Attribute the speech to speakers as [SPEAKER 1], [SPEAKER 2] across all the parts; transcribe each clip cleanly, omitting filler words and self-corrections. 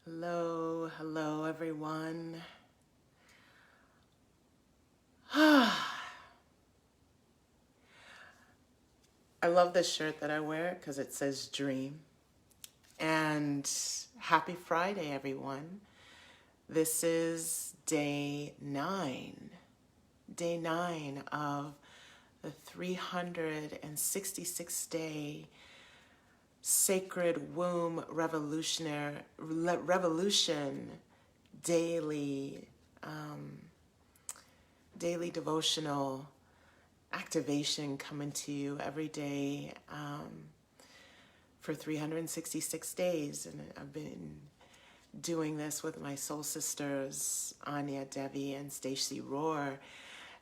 [SPEAKER 1] Hello everyone. I love this shirt that I wear because it says dream. And happy Friday, everyone. This is day 9 of the 366-day Sacred Womb Revolution daily devotional activation coming to you every day for 366 days. And I've been doing this with my soul sisters, Anya, Devi, and Stacy Roar,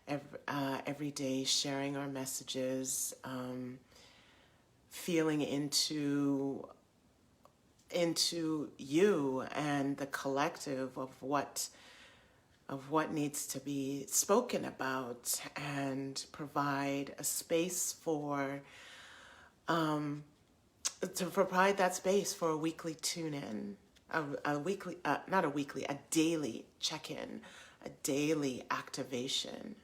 [SPEAKER 1] every day, sharing our messages, feeling into you and the collective of what needs to be spoken about, and provide a space for provide that space for a weekly tune-in, a daily check-in, a daily activation.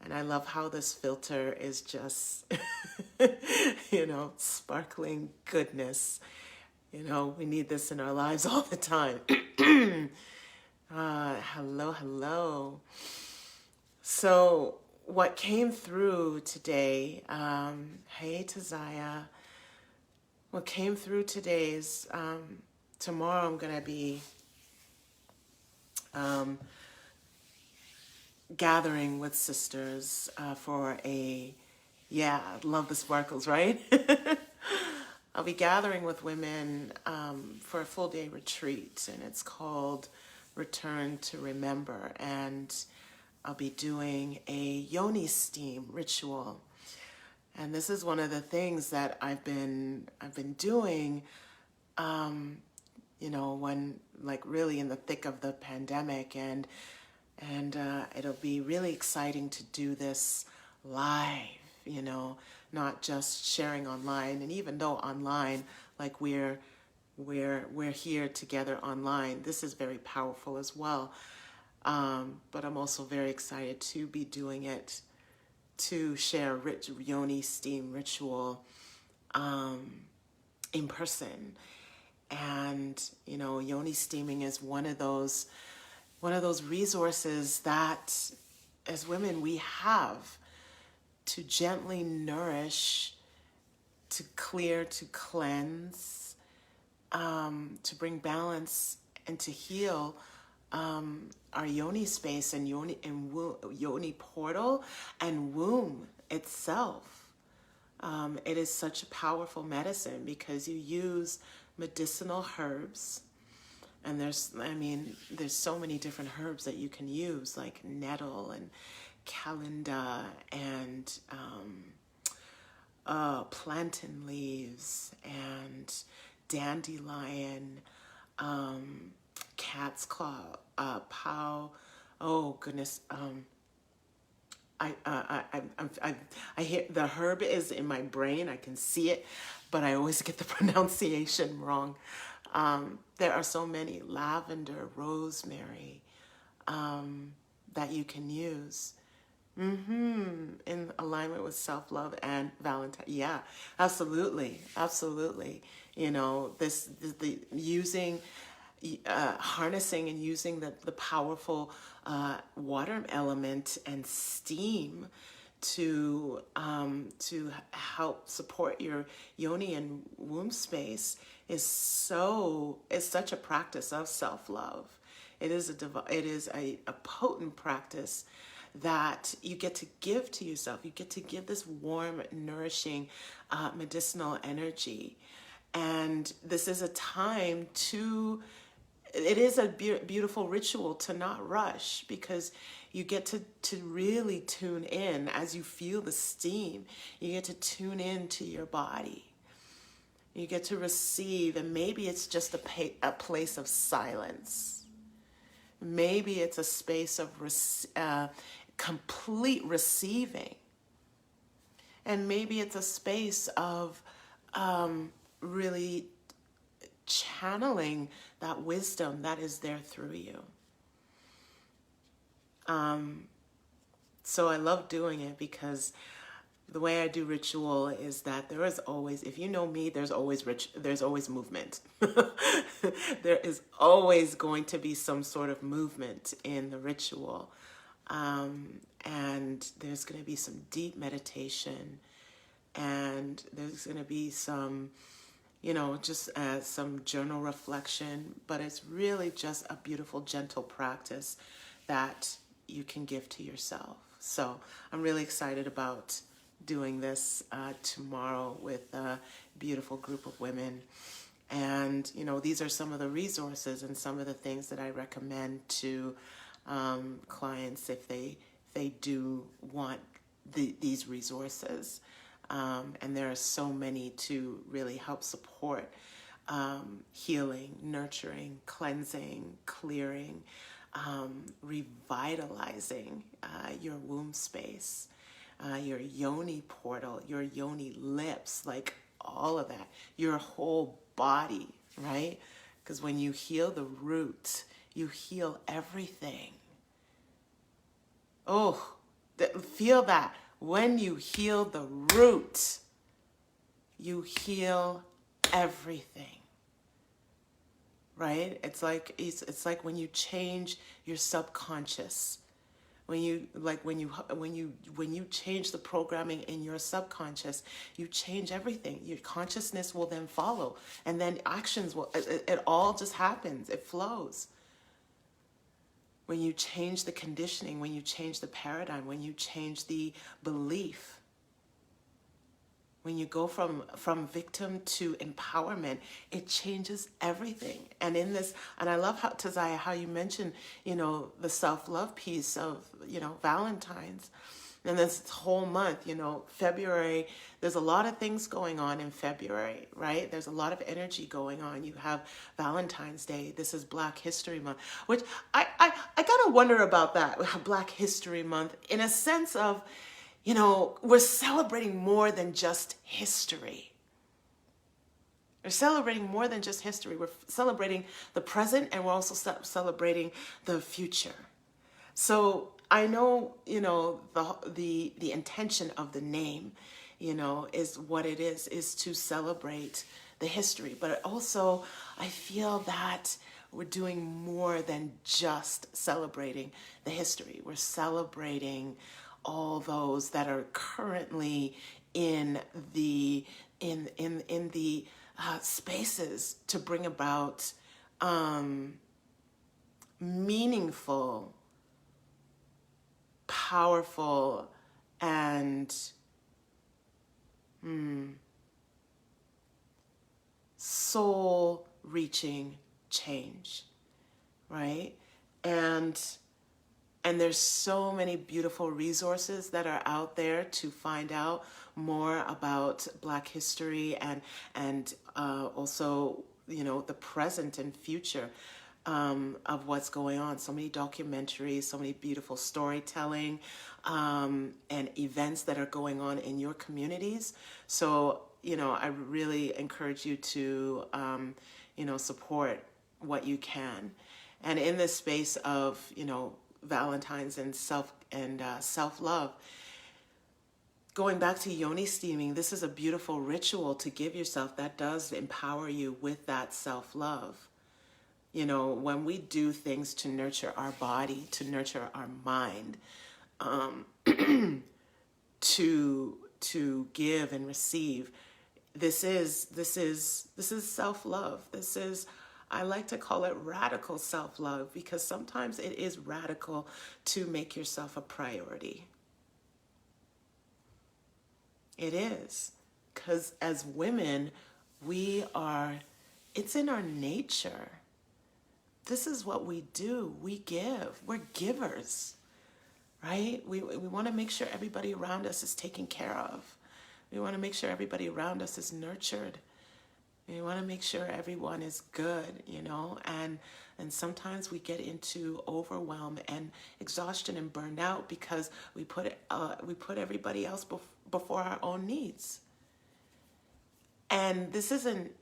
[SPEAKER 1] And I love how this filter is just, sparkling goodness. We need this in our lives all the time. Hello. So what came through today, hey Tazaya, what came through today is tomorrow I'm going to be gathering with sisters for love the sparkles, right? I'll be gathering with women for a full day retreat, and it's called Return to Remember, and I'll be doing a Yoni steam ritual. And this is one of the things that I've been doing when really in the thick of the pandemic, and it'll be really exciting to do this live, not just sharing online. And even though online, we're here together online, this is very powerful as well. But I'm also very excited to be doing it, to share Yoni steam ritual in person. And Yoni steaming is one of those resources that as women we have to gently nourish, to clear, to cleanse, to bring balance and to heal our Yoni space and Yoni portal and womb itself. It is such a powerful medicine because you use medicinal herbs. And there's so many different herbs that you can use, like nettle and calendar and plantain leaves and dandelion, cat's claw, pow. Oh goodness. I hear the herb is in my brain. I can see it, but I always get the pronunciation wrong. There are so many, lavender, rosemary, that you can use in alignment with self-love and Valentine. Yeah, absolutely. The using, harnessing and using the powerful water element and steam to help support your Yoni and womb space is such a practice of self-love. It is a potent practice that you get to give to yourself. You get to give this warm, nourishing, medicinal energy. And this is a time it is a beautiful ritual to not rush, because you get to really tune in as you feel the steam. You get to tune in to your body. You get to receive, and maybe it's just a place of silence. Maybe it's a space of complete receiving. And maybe it's a space of really channeling that wisdom that is there through you. So I love doing it because the way I do ritual is that there is always, if you know me, there's always movement. There is always going to be some sort of movement in the ritual. And there's going to be some deep meditation, and there's going to be some, just some journal reflection, but it's really just a beautiful, gentle practice that you can give to yourself. So I'm really excited about doing this tomorrow with a beautiful group of women. And, these are some of the resources and some of the things that I recommend to clients if they do want these resources. And there are so many to really help support healing, nurturing, cleansing, clearing, revitalizing your womb space, your Yoni portal, your Yoni lips, like all of that, your whole body, right? Because when you heal the root, you heal everything. Oh, feel that. When you heal the root, you heal everything. Right? It's like when you change your subconscious. When you change the programming in your subconscious, you change everything. Your consciousness will then follow, and then actions will. It all just happens. It flows. When you change the conditioning, when you change the paradigm, when you change the belief, when you go from victim to empowerment, it changes everything. And in this, and I love how, Tazaya, how you mentioned, the self-love piece of, Valentine's. And this whole month, February, there's a lot of things going on in February, right? There's a lot of energy going on. You have Valentine's Day. This is Black History Month, which I gotta wonder about that, Black History Month, in a sense of, we're celebrating more than just history. We're celebrating more than just history. We're celebrating the present, and we're also celebrating the future. So I know, the intention of the name, is what it is to celebrate the history. But also, I feel that we're doing more than just celebrating the history. We're celebrating all those that are currently in the spaces to bring about meaningful, powerful, and soul-reaching change, right? And there's so many beautiful resources that are out there to find out more about Black history and also, the present and future of what's going on. So many documentaries, so many beautiful storytelling and events that are going on in your communities. So, I really encourage you to, support what you can. And in this space of, Valentine's and self-love, going back to Yoni steaming, this is a beautiful ritual to give yourself that does empower you with that self-love. When we do things to nurture our body, to nurture our mind, to give and receive, this is self-love. This is, I like to call it radical self-love, because sometimes it is radical to make yourself a priority. It is. Because as women, it's in our nature. This is what we do. We give. We're givers, right? We want to make sure everybody around us is taken care of. We want to make sure everybody around us is nurtured. We want to make sure everyone is good, and sometimes we get into overwhelm and exhaustion and burned out because we put everybody else before our own needs. And this isn't,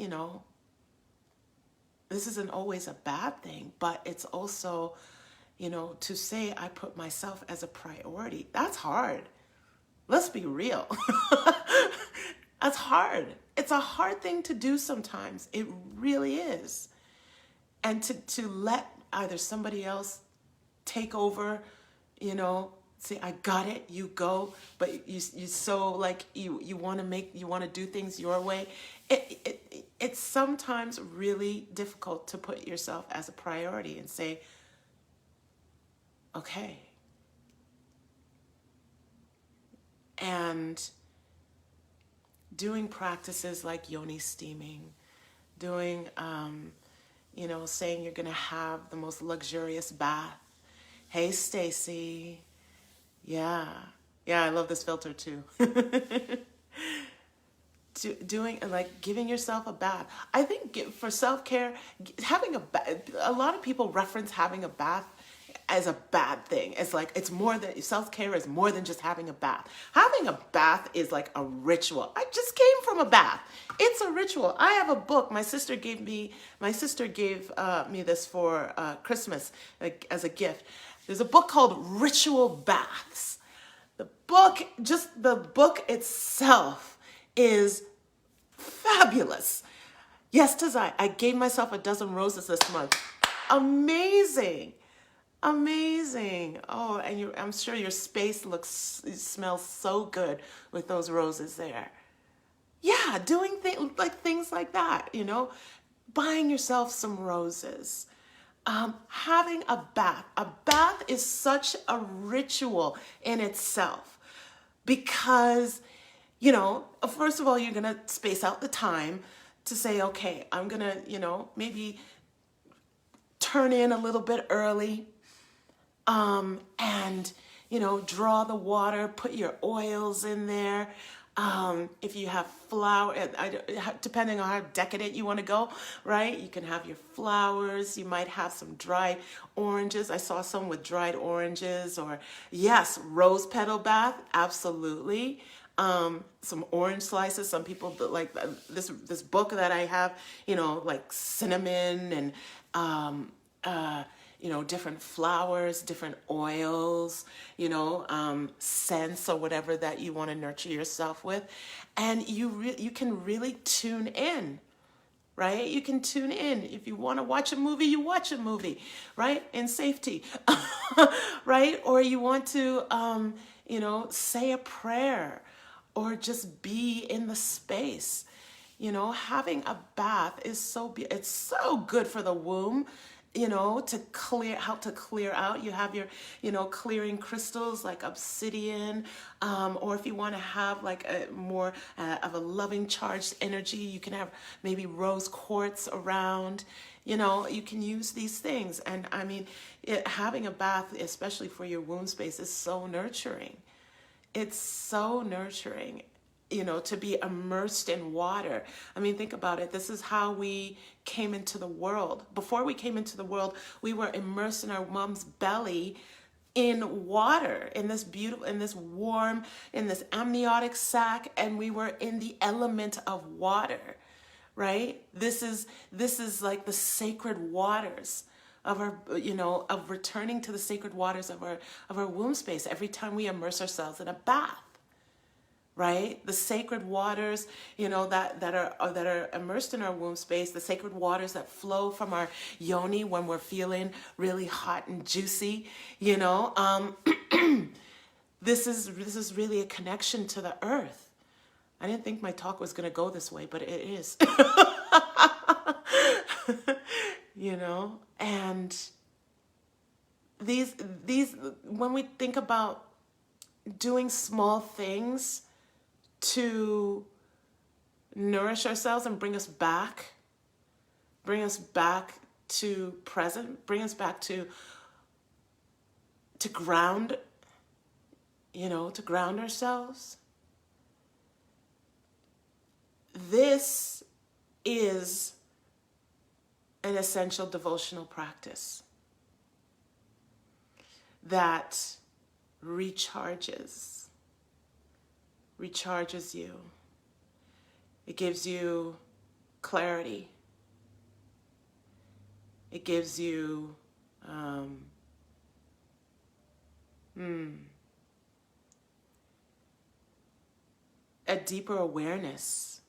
[SPEAKER 1] this isn't always a bad thing, but it's also, you know, to say I put myself as a priority, that's hard. Let's be real. That's hard. It's a hard thing to do sometimes. It really is. And to let either somebody else take over, you know, say, I got it, you go, but you so like you want to do things your way. It's sometimes really difficult to put yourself as a priority and say, okay. And doing practices like Yoni steaming, doing, you know, saying you're going to have the most luxurious bath. Hey, Stacy. Yeah. Yeah, I love this filter too. Doing, like, giving yourself a bath. I think for self-care, having a lot of people reference having a bath as a bad thing. It's like, it's more than, self-care is more than just having a bath. Having a bath is like a ritual. I just came from a bath. It's a ritual. I have a book. My sister gave me this for Christmas, like, as a gift. There's a book called Ritual Baths. The book itself is fabulous. Yes, Tazai, I gave myself a dozen roses this month. Amazing. Amazing. Oh, and I'm sure your space smells so good with those roses there. Yeah, doing things like that, you know, buying yourself some roses. Having a bath. A bath is such a ritual in itself because, you know, first of all, you're going to space out the time to say, okay, I'm going to, you know, maybe turn in a little bit early, and, you know, draw the water, put your oils in there. If you have flower, depending on how decadent you want to go, right? You can have your flowers. You might have some dried oranges. I saw some with dried oranges, or yes, rose petal bath. Absolutely. Some orange slices. Some people like this book that I have, you know, like cinnamon and, you know, different flowers, different oils, you know, scents or whatever that you want to nurture yourself with. And you can really tune in, right? You can tune in. If you want to watch a movie, you watch a movie, right? In safety, right? Or you want to, you know, say a prayer or just be in the space. You know, having a bath is it's so good for the womb. You know, help to clear out. You have your, you know, clearing crystals like obsidian, or if you want to have like a more of a loving charged energy, you can have maybe rose quartz around. You know, you can use these things. And I mean, having a bath, especially for your womb space, is so nurturing. It's so nurturing. You know, to be immersed in water. I mean, think about it. This is how we came into the world. Before we came into the world, we were immersed in our mom's belly in water, in this beautiful, in this warm, in this amniotic sac, and we were in the element of water, right? This is like the sacred waters of our, you know, of returning to the sacred waters of our womb space every time we immerse ourselves in a bath. Right? The sacred waters, you know, that are immersed in our womb space, the sacred waters that flow from our yoni when we're feeling really hot and juicy, you know, this is really a connection to the earth. I didn't think my talk was going to go this way, but it is. You know, and these when we think about doing small things to nourish ourselves and bring us back to present, bring us back to ground, you know, to ground ourselves. This is an essential devotional practice that recharges you. It gives you clarity. It gives you um, a deeper awareness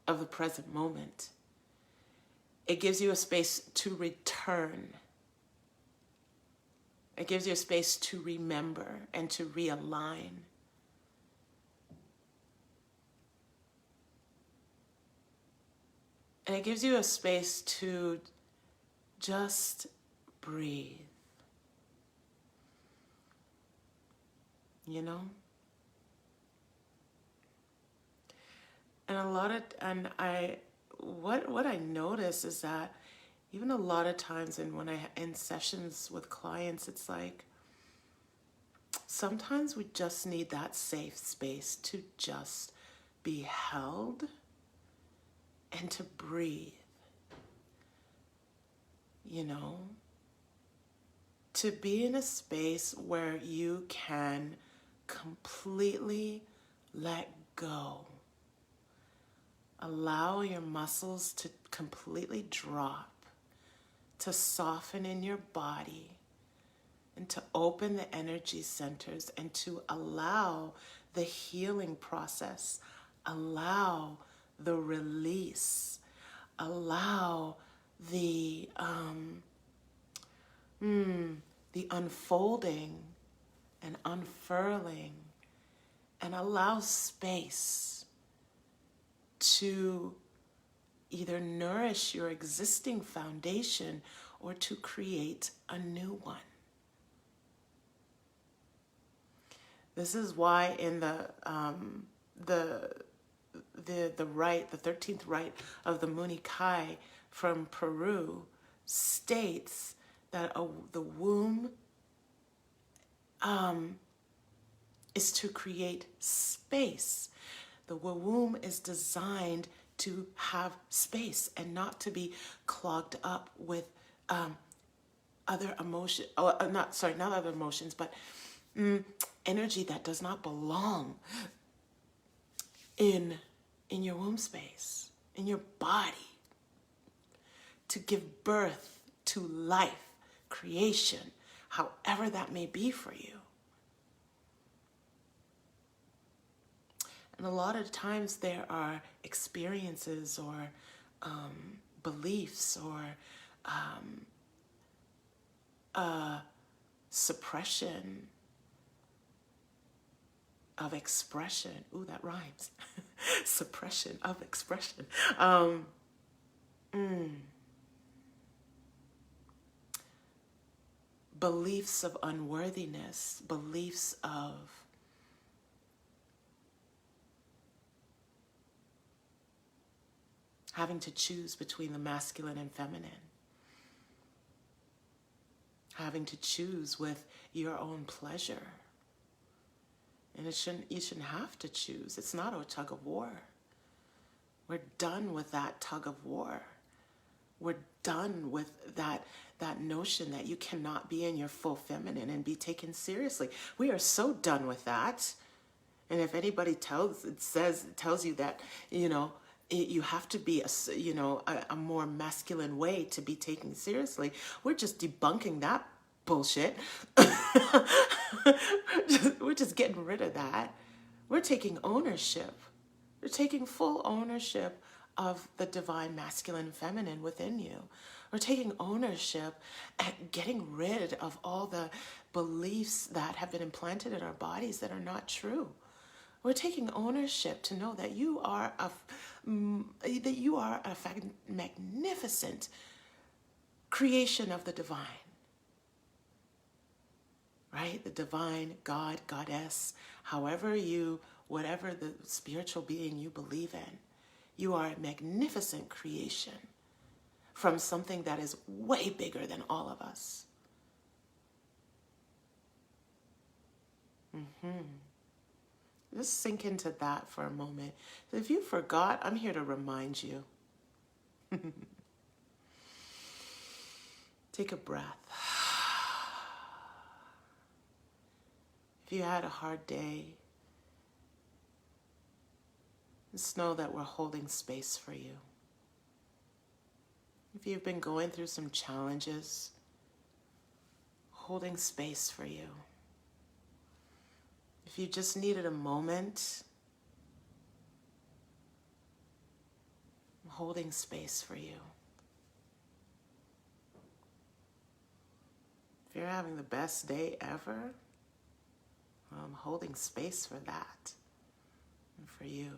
[SPEAKER 1] of the present moment. It gives you a space to return. It gives you a space to remember and to realign. And it gives you a space to just breathe. You know? And what I notice is that even a lot of times when I in sessions with clients, it's like sometimes we just need that safe space to just be held and to breathe, you know, to be in a space where you can completely let go. Allow your muscles to completely drop, to soften in your body, and to open the energy centers and to allow the healing process, allow the release, allow the unfolding and unfurling, and allow space to either nourish your existing foundation or to create a new one. This is why in the rite, the 13th rite of the Muni Kai from Peru states that the womb is to create space. The womb is designed to have space and not to be clogged up with other emotions. Not other emotions, but energy that does not belong in your womb space, in your body, to give birth to life, creation, however that may be for you. And a lot of times there are experiences or beliefs or suppression of expression. Ooh, that rhymes. Suppression of expression. Beliefs of unworthiness, beliefs of having to choose between the masculine and feminine, having to choose with your own pleasure. And you shouldn't have to choose. It's not a tug of war. We're done with that tug of war. We're done with that notion that you cannot be in your full feminine and be taken seriously. We are so done with that. And if anybody tells you that, you know, you have to be a more masculine way to be taken seriously, we're just debunking that bullshit. We're just getting rid of that. We're taking ownership. We're taking full ownership of the divine masculine feminine within you. We're taking ownership and getting rid of all the beliefs that have been implanted in our bodies that are not true. We're taking ownership to know that you are a magnificent creation of the divine. Right? The divine, God, goddess, whatever the spiritual being you believe in, you are a magnificent creation from something that is way bigger than all of us. Just sink into that for a moment. If you forgot, I'm here to remind you. Take a breath. If you had a hard day, just know that we're holding space for you. If you've been going through some challenges, holding space for you. If you just needed a moment, I'm holding space for you. If you're having the best day ever, well, I'm holding space for that and for you.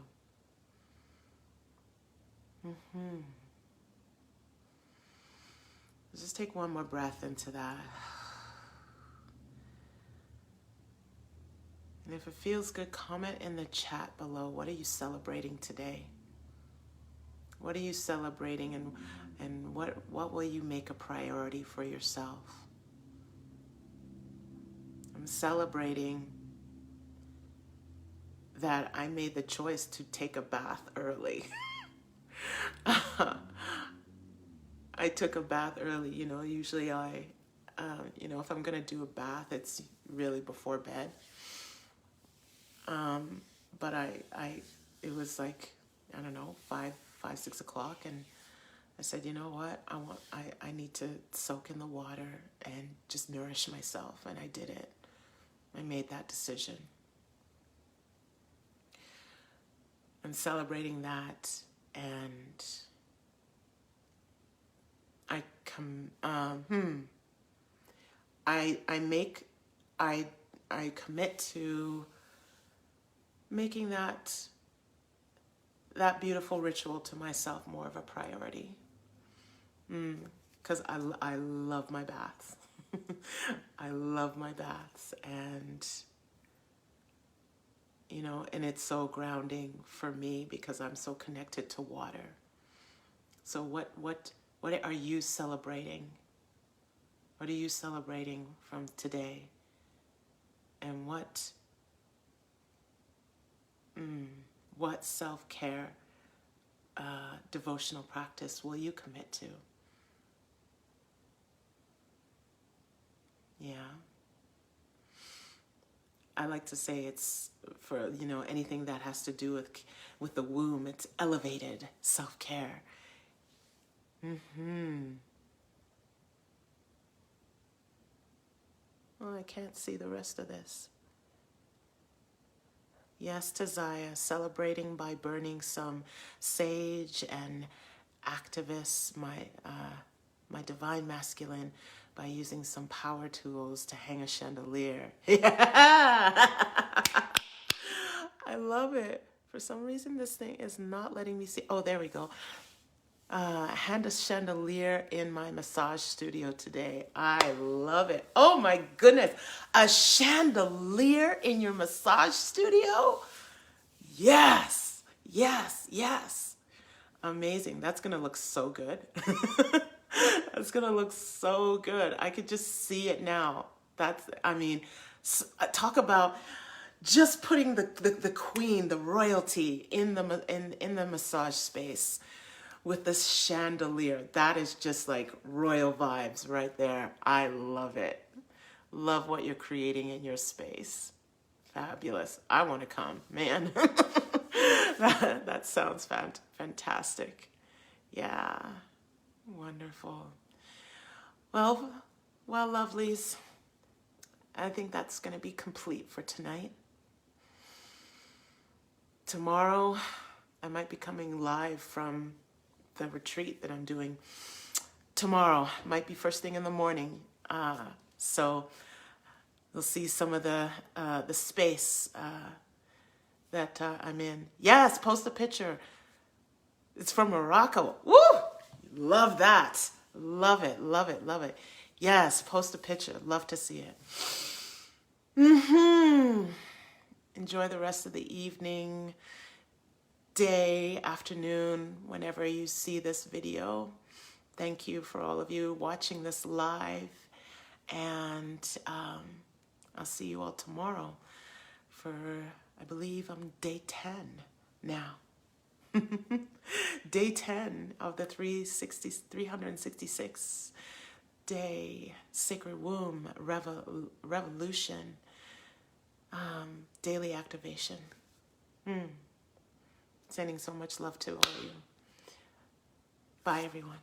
[SPEAKER 1] Just take one more breath into that. And if it feels good, comment in the chat below. What are you celebrating today? What are you celebrating, and what will you make a priority for yourself? I'm celebrating that I made the choice to take a bath early. I took a bath early. Usually if I'm going to do a bath, it's really before bed. But it was like, I don't know, 6 o'clock. And I said, you know what? I need to soak in the water and just nourish myself. And I did it. I made that decision. I'm celebrating that, and I commit to making that beautiful ritual to myself more of a priority. Because I love my baths. I love my baths, and and it's so grounding for me because I'm so connected to water. So what are you celebrating? What are you celebrating from today? And what self-care devotional practice will you commit to? Yeah. I like to say it's for, anything that has to do with the womb, it's elevated self-care. Well, I can't see the rest of this. Yes, to Zaya, celebrating by burning some sage and activists, my divine masculine, by using some power tools to hang a chandelier. Yeah! I love it. For some reason, this thing is not letting me see. Oh, there we go. Hand a chandelier in my massage studio today. I love it. Oh my goodness. A chandelier in your massage studio? Yes. Yes. Yes. Amazing. That's going to look so good. That's going to look so good. I could just see it now. Talk about just putting the queen, the royalty in the massage space with this chandelier. That is just like royal vibes right there. I love it. Love what you're creating in your space. Fabulous. I want to come, man. that sounds fantastic. Yeah. Wonderful. Well, lovelies, I think that's going to be complete for tonight. Tomorrow, I might be coming live from the retreat that I'm doing tomorrow. Might be first thing in the morning. So you'll see some of the space that I'm in. Yes, post a picture. It's from Morocco. Woo! Love that. Love it, love it, love it. Yes, post a picture. Love to see it. Enjoy the rest of the evening, day, afternoon, whenever you see this video. Thank you for all of you watching this live. And I'll see you all tomorrow for, I believe I'm day 10 now. Day 10 of the 366 day Sacred Womb Revolution daily activation. Sending so much love to all of you. Bye, everyone.